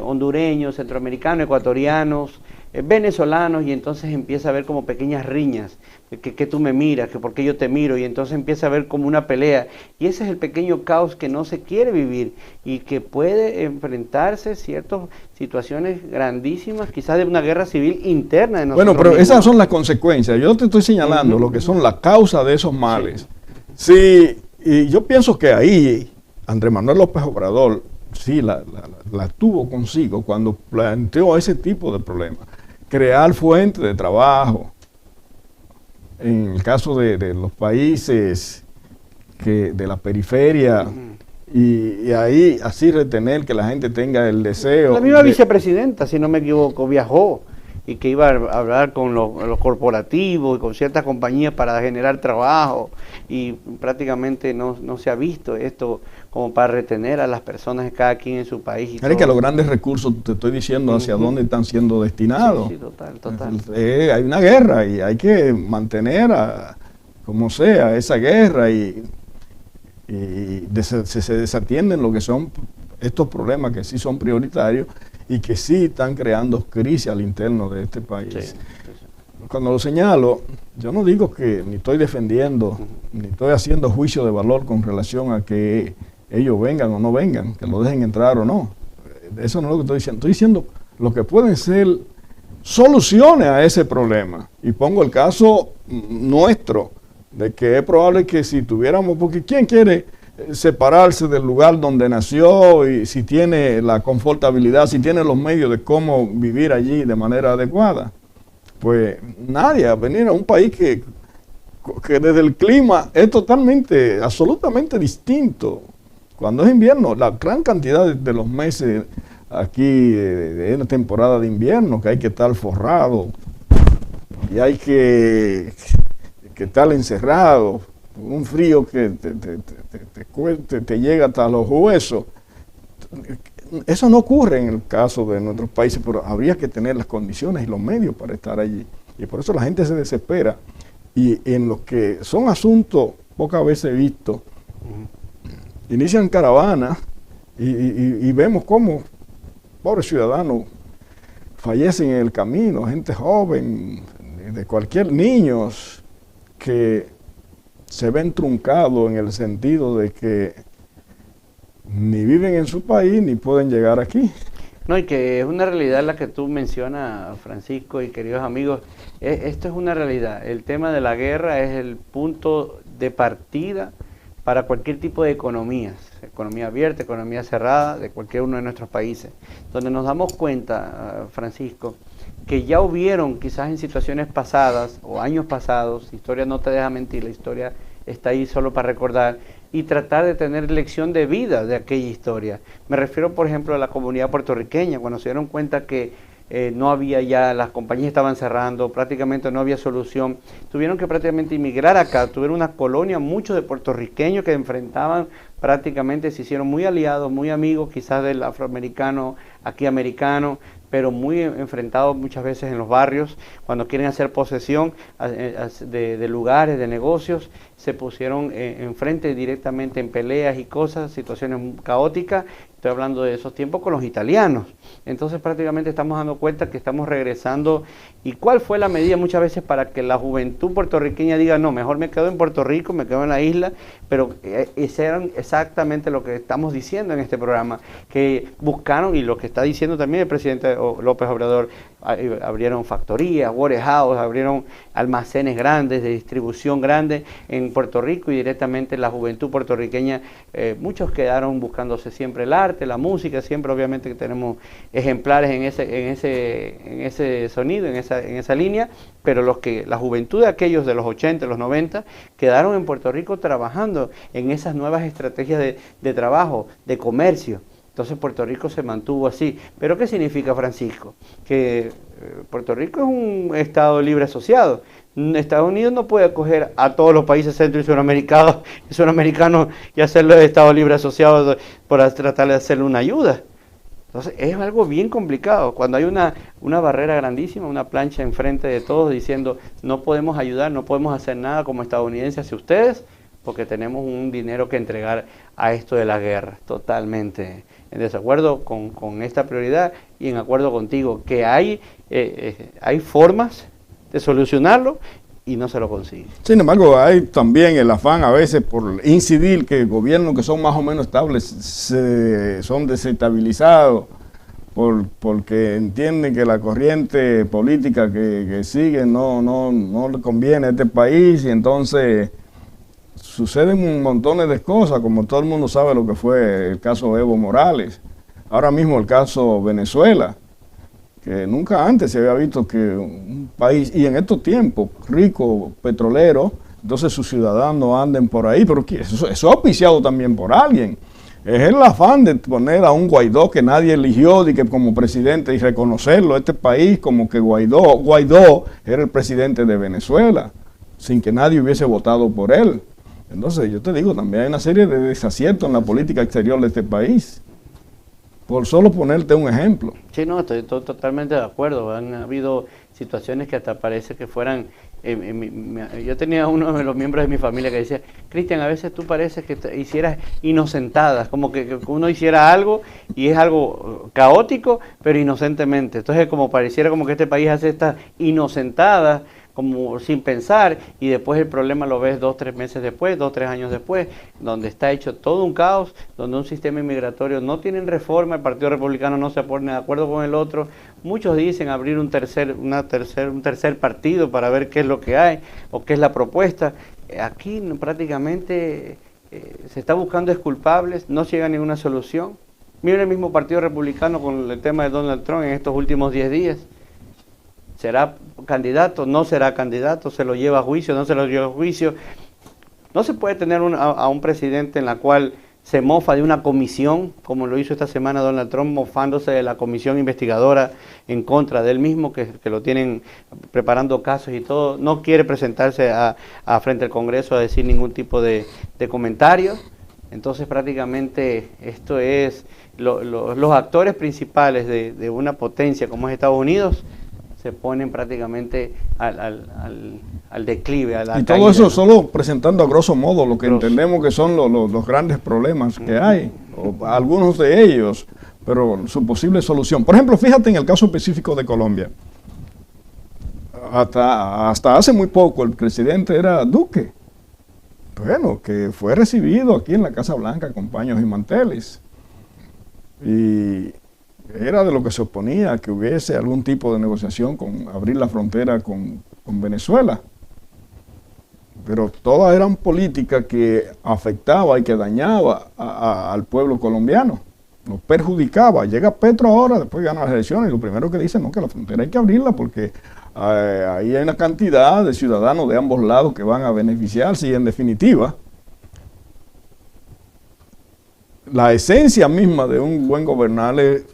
hondureños, centroamericanos, ecuatorianos, venezolanos, y entonces empieza a ver como pequeñas riñas, que tú me miras, que por qué yo te miro, y entonces empieza a ver como una pelea, y ese es el pequeño caos que no se quiere vivir y que puede enfrentarse ciertas situaciones grandísimas, quizás de una guerra civil interna de nosotros. Bueno, pero mismos. esas son las consecuencias. Yo te estoy señalando lo que son las causas de esos males. Sí, y yo pienso que ahí Andrés Manuel López Obrador sí la tuvo consigo cuando planteó ese tipo de problemas. Crear fuentes de trabajo. En el caso de los países de la periferia, y ahí así retener que la gente tenga el deseo. La misma vicepresidenta, si no me equivoco, viajó y que iba a hablar con los corporativos y con ciertas compañías para generar trabajo, y prácticamente no se ha visto esto como para retener a las personas de cada quien en su país. Es que los grandes recursos, te estoy diciendo hacia dónde están siendo destinados. Sí, total. Hay una guerra y hay que mantener como sea esa guerra, y se desatienden lo que son estos problemas que sí son prioritarios y que sí están creando crisis al interno de este país. Sí. Cuando lo señalo, yo no digo que ni estoy defendiendo, ni estoy haciendo juicio de valor con relación a que ellos vengan o no vengan, que lo dejen entrar o no. Eso no es lo que estoy diciendo. Estoy diciendo lo que pueden ser soluciones a ese problema. Y pongo el caso nuestro, de que es probable que si tuviéramos, porque ¿quién quiere separarse del lugar donde nació, y si tiene la confortabilidad, si tiene los medios de cómo vivir allí de manera adecuada? Pues nadie, a venir a un país que desde el clima es totalmente, absolutamente distinto. Cuando es invierno, la gran cantidad de los meses aquí de una temporada de invierno, que hay que estar forrado y hay que estar encerrado, un frío que te llega hasta los huesos. Eso no ocurre en el caso de nuestros países, pero habría que tener las condiciones y los medios para estar allí. Y por eso la gente se desespera. Y en los que son asuntos pocas veces vistos, inician caravanas y vemos cómo pobres ciudadanos fallecen en el camino, gente joven, de cualquier niños que se ven truncados en el sentido de que ni viven en su país ni pueden llegar aquí. No, y que es una realidad la que tú mencionas, Francisco y queridos amigos. Esto es una realidad. El tema de la guerra es el punto de partida para cualquier tipo de economías, economía abierta, economía cerrada, de cualquier uno de nuestros países, donde nos damos cuenta, Francisco, que ya hubieron quizás en situaciones pasadas o años pasados, la historia no te deja mentir, la historia está ahí solo para recordar y tratar de tener lección de vida de aquella historia. Me refiero, por ejemplo, a la comunidad puertorriqueña, cuando se dieron cuenta que no había ya, las compañías estaban cerrando, prácticamente no había solución. Tuvieron que prácticamente emigrar acá, tuvieron una colonia, muchos de puertorriqueños que enfrentaban prácticamente, se hicieron muy aliados, muy amigos quizás del afroamericano, aquí americano, pero muy enfrentados muchas veces en los barrios, cuando quieren hacer posesión de lugares, de negocios, se pusieron enfrente directamente en peleas y cosas, situaciones caóticas. Estoy hablando de esos tiempos con los italianos. Entonces prácticamente estamos dando cuenta que estamos regresando. ¿Y cuál fue la medida muchas veces para que la juventud puertorriqueña diga, no, mejor me quedo en Puerto Rico, me quedo en la isla? Pero ese era exactamente lo que estamos diciendo en este programa, que buscaron, y lo que está diciendo también el presidente López Obrador, abrieron factorías, warehouse, abrieron almacenes grandes, de distribución grande en Puerto Rico, y directamente la juventud puertorriqueña, muchos quedaron buscándose siempre el arte, la música, siempre obviamente que tenemos ejemplares en ese sonido, en esa línea, pero la juventud de aquellos de los 80, los 90, quedaron en Puerto Rico trabajando en esas nuevas estrategias de trabajo, de comercio. Entonces Puerto Rico se mantuvo así. ¿Pero qué significa, Francisco? Que Puerto Rico es un Estado libre asociado. Estados Unidos no puede acoger a todos los países centro y suramericanos y hacerlo de Estado libre asociado por tratar de hacerle una ayuda. Entonces es algo bien complicado. Cuando hay una barrera grandísima, una plancha enfrente de todos diciendo no podemos ayudar, no podemos hacer nada como estadounidenses hacia ustedes, porque tenemos un dinero que entregar a esto de la guerra. Totalmente en desacuerdo con esta prioridad y en acuerdo contigo, que hay formas de solucionarlo y no se lo consigue. Sin embargo, hay también el afán a veces por incidir que gobiernos que son más o menos estables son desestabilizados porque entienden que la corriente política que siguen no le conviene a este país, y entonces suceden montones de cosas, como todo el mundo sabe lo que fue el caso Evo Morales, ahora mismo el caso Venezuela, que nunca antes se había visto que un país, y en estos tiempos, rico, petrolero, entonces sus ciudadanos anden por ahí, pero eso es auspiciado también por alguien. Es el afán de poner a un Guaidó que nadie eligió que como presidente y reconocerlo, este país como que Guaidó era el presidente de Venezuela, sin que nadie hubiese votado por él. Entonces yo te digo, también hay una serie de desaciertos en la política exterior de este país. Por solo ponerte un ejemplo. Sí, no, estoy totalmente de acuerdo. Han habido situaciones que hasta parece que fueran... yo tenía uno de los miembros de mi familia que decía, Cristian, a veces tú pareces que hicieras inocentadas, como que uno hiciera algo y es algo caótico, pero inocentemente. Entonces como pareciera como que este país hace estas inocentadas, como sin pensar, y después el problema lo ves 2, 3 meses después, 2, 3 años después, donde está hecho todo un caos, donde un sistema inmigratorio no tiene reforma, el Partido Republicano no se pone de acuerdo con el otro. Muchos dicen abrir un tercer partido para ver qué es lo que hay o qué es la propuesta. Aquí prácticamente se está buscando culpables, no llega a ninguna solución. Miren el mismo Partido Republicano con el tema de Donald Trump en estos últimos 10 días. ¿Será candidato? ¿No será candidato? ¿Se lo lleva a juicio? ¿No se lo lleva a juicio? No se puede tener a un presidente en la cual se mofa de una comisión, como lo hizo esta semana Donald Trump, mofándose de la comisión investigadora en contra de él mismo, que lo tienen preparando casos y todo. No quiere presentarse frente al Congreso a decir ningún tipo de comentario. Entonces prácticamente esto es los actores principales de una potencia como es Estados Unidos, se ponen prácticamente al declive, a la y todo caída, eso, ¿no? Solo presentando a grosso modo lo que entendemos que son los grandes problemas que hay, o algunos de ellos, pero su posible solución. Por ejemplo, fíjate en el caso específico de Colombia. Hasta hace muy poco el presidente era Duque. Bueno, que fue recibido aquí en la Casa Blanca con paños y manteles. Y era de lo que se oponía, que hubiese algún tipo de negociación con abrir la frontera con Venezuela. Pero todas eran políticas que afectaba y que dañaba al pueblo colombiano, lo perjudicaba. Llega Petro ahora, después gana las elecciones, y lo primero que dice, no, que la frontera hay que abrirla porque ahí hay una cantidad de ciudadanos de ambos lados que van a beneficiarse, y en definitiva, la esencia misma de un buen gobernar es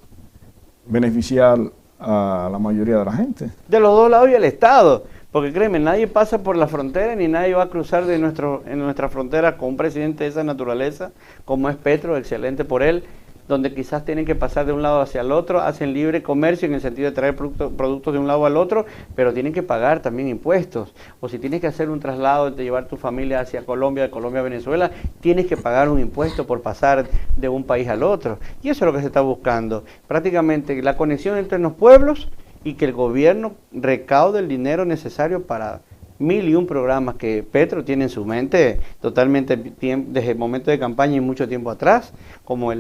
beneficiar a la mayoría de la gente. De los dos lados y el Estado, porque créeme, nadie pasa por la frontera ni nadie va a cruzar en nuestra frontera con un presidente de esa naturaleza, como es Petro, excelente por él, donde quizás tienen que pasar de un lado hacia el otro, hacen libre comercio en el sentido de traer productos de un lado al otro, pero tienen que pagar también impuestos. O si tienes que hacer un traslado de llevar tu familia hacia Colombia, de Colombia a Venezuela, tienes que pagar un impuesto por pasar de un país al otro. Y eso es lo que se está buscando. Prácticamente la conexión entre los pueblos y que el gobierno recaude el dinero necesario para 1001 programas que Petro tiene en su mente totalmente desde el momento de campaña y mucho tiempo atrás, como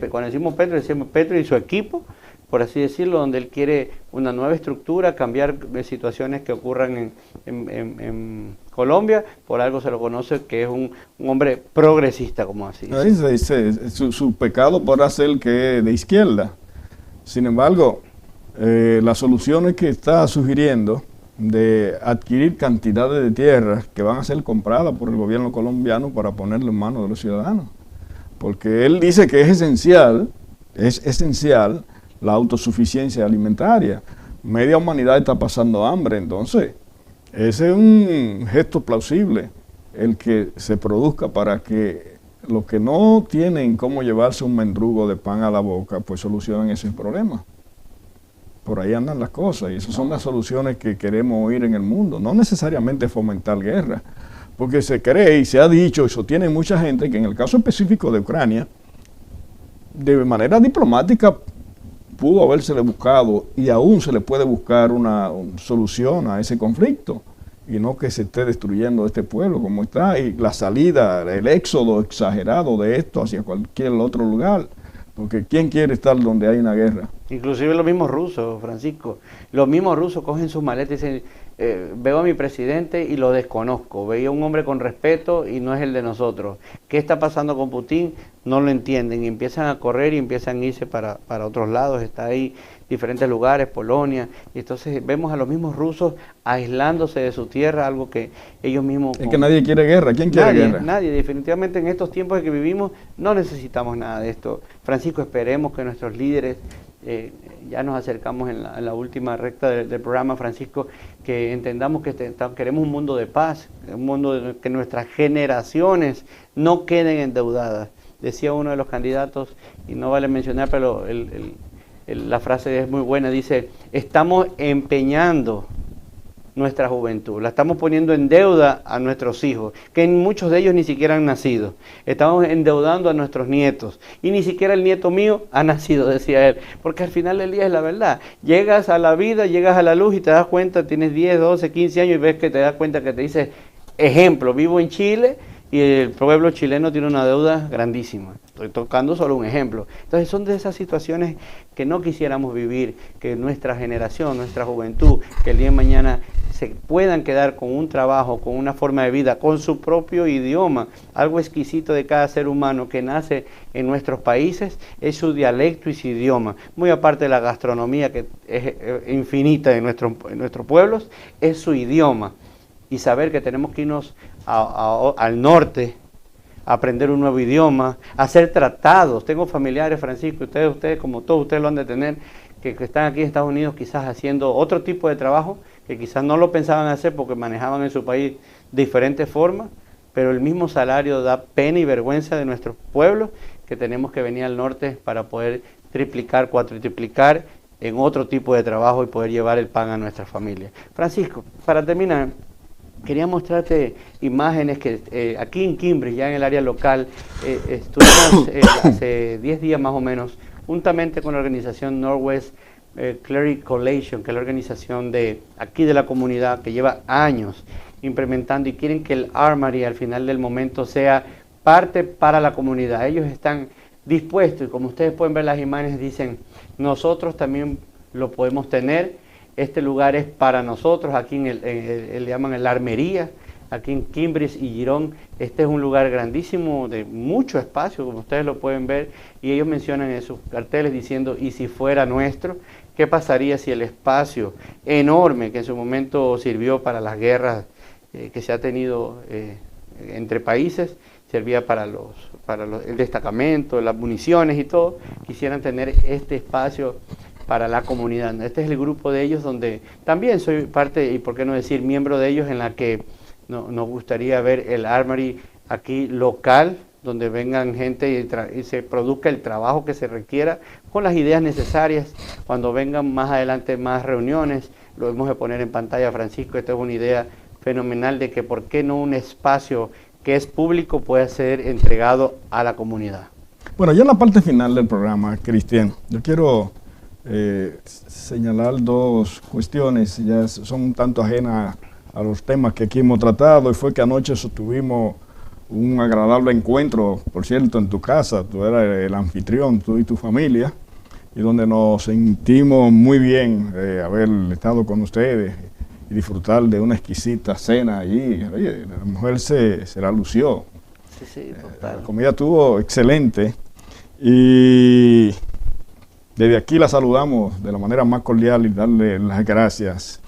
cuando decimos Petro y su equipo, por así decirlo, donde él quiere una nueva estructura, cambiar situaciones que ocurran en Colombia. Por algo se lo conoce que es un hombre progresista, como así. Su pecado podrá ser que es de izquierda. Sin embargo, las soluciones que está sugiriendo de adquirir cantidades de tierras que van a ser compradas por el gobierno colombiano para ponerlo en manos de los ciudadanos. Porque él dice que es esencial la autosuficiencia alimentaria. Media humanidad está pasando hambre, entonces ese es un gesto plausible, el que se produzca para que los que no tienen cómo llevarse un mendrugo de pan a la boca, pues solucionen ese problema. Por ahí andan las cosas y esas son las soluciones que queremos oír en el mundo, no necesariamente fomentar guerra, porque se cree y se ha dicho y sostiene mucha gente que en el caso específico de Ucrania, de manera diplomática pudo habérsele buscado y aún se le puede buscar una solución a ese conflicto y no que se esté destruyendo este pueblo como está y la salida, el éxodo exagerado de esto hacia cualquier otro lugar. Porque ¿quién quiere estar donde hay una guerra? Inclusive los mismos rusos, Francisco. Los mismos rusos cogen sus maletas y dicen, veo a mi presidente y lo desconozco. Veía un hombre con respeto y no es el de nosotros. ¿Qué está pasando con Putin? No lo entienden y empiezan a correr y empiezan a irse para otros lados. Está ahí diferentes lugares, Polonia. Y entonces vemos a los mismos rusos aislándose de su tierra, algo que ellos mismos... Es que nadie quiere guerra. ¿Quién quiere guerra? Nadie. Definitivamente en estos tiempos en que vivimos no necesitamos nada de esto. Francisco, esperemos que nuestros líderes... ya nos acercamos en la última recta del programa, Francisco, que entendamos que queremos un mundo de paz, un mundo de que nuestras generaciones no queden endeudadas. Decía uno de los candidatos, y no vale mencionar, pero la frase es muy buena, dice, estamos empeñando nuestra juventud, la estamos poniendo en deuda a nuestros hijos, que muchos de ellos ni siquiera han nacido. Estamos endeudando a nuestros nietos, y ni siquiera el nieto mío ha nacido, decía él, porque al final del día es la verdad. Llegas a la vida, llegas a la luz y te das cuenta, tienes 10, 12, 15 años y ves que te das cuenta que te dice, ejemplo, vivo en Chile y el pueblo chileno tiene una deuda grandísima. Estoy tocando solo un ejemplo. Entonces son de esas situaciones que no quisiéramos vivir, que nuestra generación, nuestra juventud, que el día de mañana se puedan quedar con un trabajo, con una forma de vida, con su propio idioma. Algo exquisito de cada ser humano que nace en nuestros países es su dialecto y su idioma. Muy aparte de la gastronomía que es infinita en nuestros pueblos, es su idioma. Y saber que tenemos que irnos al norte, a aprender un nuevo idioma, a hacer tratados. Tengo familiares, Francisco, ustedes como todos ustedes lo han de tener, que están aquí en Estados Unidos quizás haciendo otro tipo de trabajo, que quizás no lo pensaban hacer porque manejaban en su país diferentes formas, pero el mismo salario da pena y vergüenza de nuestros pueblos, que tenemos que venir al norte para poder triplicar, cuatriplicar en otro tipo de trabajo y poder llevar el pan a nuestra familia. Francisco, para terminar, quería mostrarte imágenes que aquí en Kimbridge, ya en el área local, estuvimos hace 10 días más o menos, juntamente con la organización Northwest Cleric Coalition, que es la organización de aquí de la comunidad que lleva años implementando y quieren que el Armory al final del momento sea parte para la comunidad. Ellos están dispuestos y como ustedes pueden ver las imágenes dicen, nosotros también lo podemos tener. Este lugar es para nosotros, aquí le llaman la armería, aquí en Kimbridge y Girón. Este es un lugar grandísimo, de mucho espacio, como ustedes lo pueden ver, y ellos mencionan en sus carteles diciendo, y si fuera nuestro, ¿qué pasaría si el espacio enorme que en su momento sirvió para las guerras que se ha tenido entre países, servía para el destacamento, las municiones y todo, quisieran tener este espacio para la comunidad. Este es el grupo de ellos donde también soy parte, y por qué no decir miembro de ellos, en la que nos gustaría ver el Armory aquí local, donde vengan gente y se produzca el trabajo que se requiera con las ideas necesarias. Cuando vengan más adelante más reuniones, lo vamos a poner en pantalla, Francisco. Esta es una idea fenomenal de que por qué no un espacio que es público puede ser entregado a la comunidad. Bueno, ya en la parte final del programa, Cristian, yo quiero señalar dos cuestiones, ya son un tanto ajenas a los temas que aquí hemos tratado, y fue que anoche sostuvimos un agradable encuentro, por cierto, en tu casa. Tú eras el anfitrión, tú y tu familia, y donde nos sentimos muy bien haber estado con ustedes y disfrutar de una exquisita cena allí. Oye, la mujer se la lució. Sí, total. La comida estuvo excelente y desde aquí la saludamos de la manera más cordial y darle las gracias.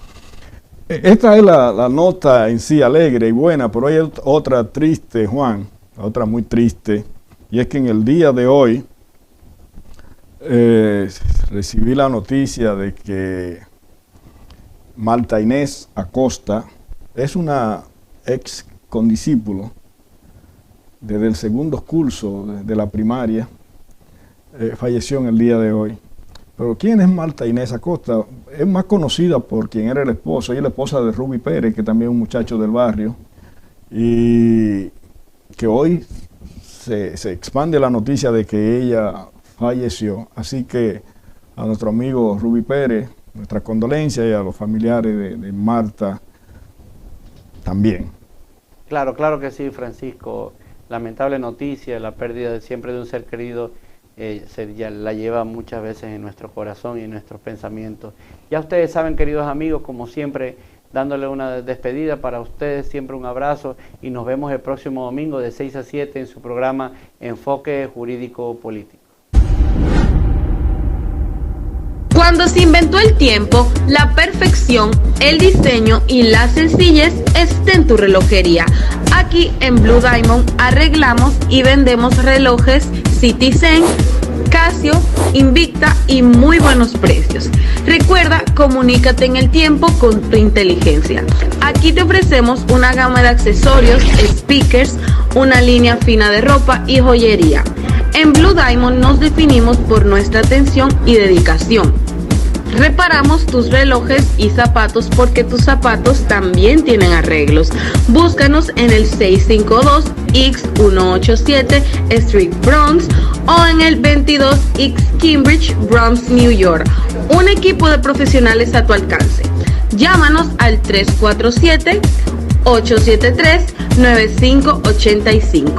Esta es la nota en sí alegre y buena, pero hay otra triste, Juan, otra muy triste, y es que en el día de hoy recibí la noticia de que Marta Inés Acosta es una ex condiscípulo desde el segundo curso de la primaria, falleció en el día de hoy. Pero ¿quién es Marta Inés Acosta? Es más conocida por quien era el esposo. Ella es la esposa de Ruby Pérez, que también es un muchacho del barrio, y que hoy se expande la noticia de que ella falleció. Así que a nuestro amigo Ruby Pérez, nuestras condolencias, y a los familiares de Marta también. Claro que sí, Francisco. Lamentable noticia, la pérdida siempre de un ser querido. La lleva muchas veces en nuestro corazón y en nuestros pensamientos. Ya ustedes saben, queridos amigos, como siempre, dándole una despedida para ustedes, siempre un abrazo, y nos vemos el próximo domingo de 6 a 7 en su programa Enfoque Jurídico Político. Cuando se inventó el tiempo, la perfección, el diseño y la sencillez está en tu relojería. Aquí en Blue Diamond arreglamos y vendemos relojes Citizen, Casio, Invicta y muy buenos precios. Recuerda, comunícate en el tiempo con tu inteligencia. Aquí te ofrecemos una gama de accesorios, speakers, una línea fina de ropa y joyería. En Blue Diamond nos definimos por nuestra atención y dedicación. Reparamos tus relojes y zapatos porque tus zapatos también tienen arreglos. Búscanos en el 652X187 Street Bronx o en el 22X Cambridge, Bronx, New York. Un equipo de profesionales a tu alcance. Llámanos al 347-873-9585.